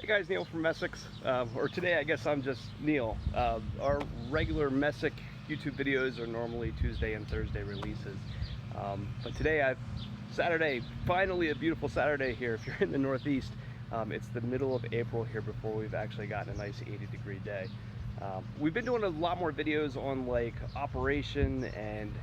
Hey guys, Neil from Messick's, or today I guess I'm just Neil. Our regular Messick YouTube videos are normally Tuesday and Thursday releases, but today Saturday, finally a beautiful Saturday here if you're in the Northeast. It's the middle of April here before we've actually gotten a nice 80-degree day. We've been doing a lot more videos on like operation and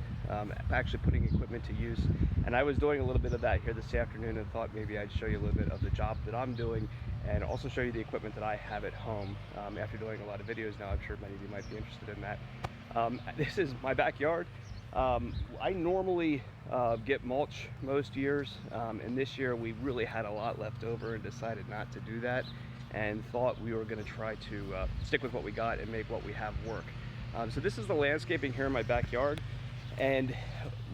actually putting equipment to use, and I was doing a little bit of that here this afternoon and thought maybe I'd show you a little bit of the job that I'm doing and also show you the equipment that I have at home. After doing a lot of videos now, I'm sure many of you might be interested in that. This is my backyard. I normally get mulch most years, and this year we really had a lot left over and decided not to do that and thought we were going to try to stick with what we got and make what we have work. So this is the landscaping here in my backyard, and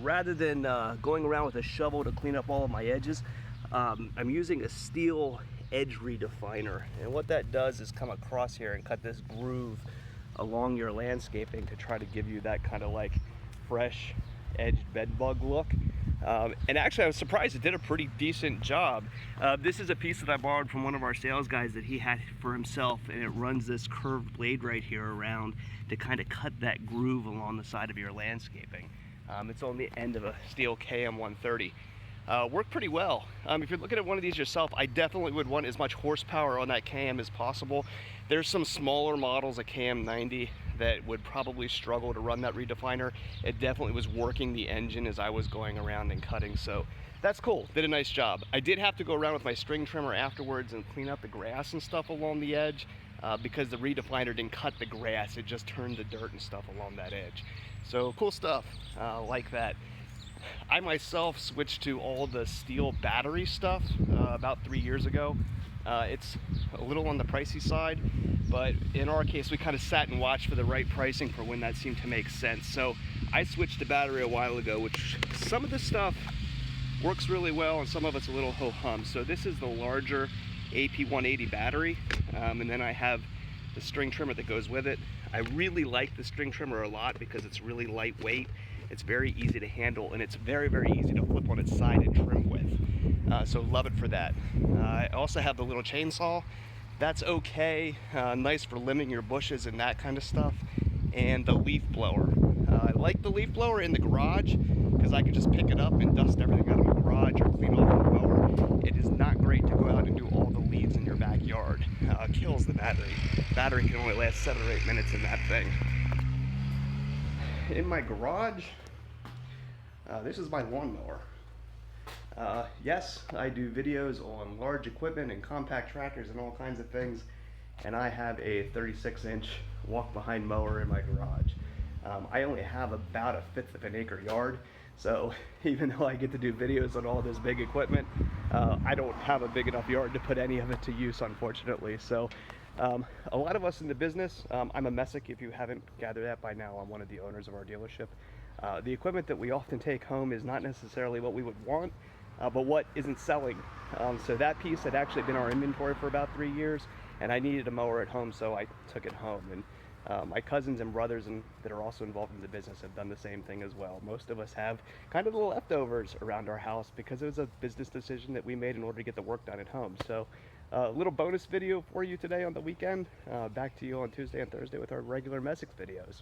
rather than going around with a shovel to clean up all of my edges, I'm using a Stihl edge redefiner, and what that does is come across here and cut this groove along your landscaping to try to give you that kind of like fresh edged bed bug look. And actually I was surprised it did a pretty decent job. This is a piece that I borrowed from one of our sales guys that he had for himself, and it runs this curved blade right here around to kind of cut that groove along the side of your landscaping. It's on the end of a Stihl KM 130. Worked pretty well. If you're looking at one of these yourself, I definitely would want as much horsepower on that KM as possible. There's some smaller models, a KM 90, that would probably struggle to run that redefiner. It definitely was working the engine as I was going around and cutting, so that's cool. Did a nice job. I did have to go around with my string trimmer afterwards and clean up the grass and stuff along the edge because the redefiner didn't cut the grass, it just turned the dirt and stuff along that edge. So cool stuff like that. I myself switched to all the Stihl battery stuff about 3 years ago. It's a little on the pricey side, but in our case we kind of sat and watched for the right pricing for when that seemed to make sense. So I switched to battery a while ago, which some of the stuff works really well and some of it's a little ho-hum. So this is the larger AP180 battery, and then I have the string trimmer that goes with it. I really like the string trimmer a lot because it's really lightweight. It's very easy to handle, and it's very, very easy to flip on its side and trim with. So love it for that. I also have the little chainsaw. That's okay, nice for limbing your bushes and that kind of stuff. And the leaf blower. I like the leaf blower in the garage because I can just pick it up and dust everything out of my garage or clean off the mower. It is not great to go out and do all the leaves in your backyard. Kills the battery. Battery can only last 7 or 8 minutes in that thing. In my garage, this is my lawnmower. Yes, I do videos on large equipment and compact tractors and all kinds of things, and I have a 36-inch walk-behind mower in my garage. I only have about 1/5 of an acre yard, so even though I get to do videos on all this big equipment, I don't have a big enough yard to put any of it to use, unfortunately. So a lot of us in the business, I'm a Messick, if you haven't gathered that by now. I'm one of the owners of our dealership. The equipment that we often take home is not necessarily what we would want, but what isn't selling. So that piece had actually been our inventory for about 3 years, and I needed a mower at home, so I took it home. And my cousins and brothers that are also involved in the business have done the same thing as well. Most of us have kind of the leftovers around our house because it was a business decision that we made in order to get the work done at home. So a little bonus video for you today on the weekend. Back to you on Tuesday and Thursday with our regular Messick's videos.